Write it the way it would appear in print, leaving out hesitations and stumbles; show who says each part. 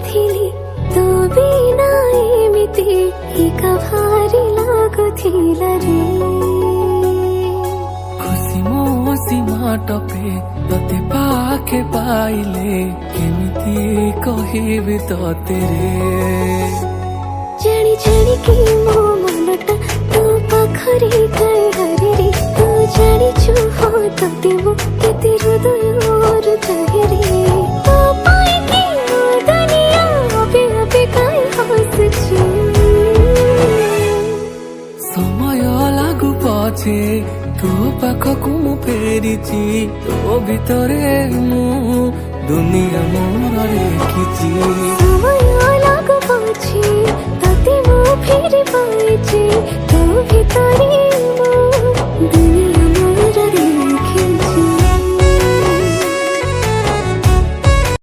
Speaker 1: ଥିଲି ତୋ ବିନା ଏମିତି ଏକା ଭାରି ଲାଗୁଥିଲା ରେ।
Speaker 2: खुशी मो सीमा टपे तोते पाखे पाइले केमिति कहिबि तोते रे।
Speaker 1: जानी जानी कि मो मनटा तों पाखरे काहे हरे रे। तू जानिछु हो तोते मो केते हृदयर चाहे रे। तो पाई कि मो दुनिया अबे अबे काहे हसुछु।
Speaker 2: समय लागु पछे तो पाखकु मु फेरिची तो भितरे मु दुनिया मोर रेखिची।
Speaker 1: समय लागु पछे तोते मो फेरि पाइछि तो भितरे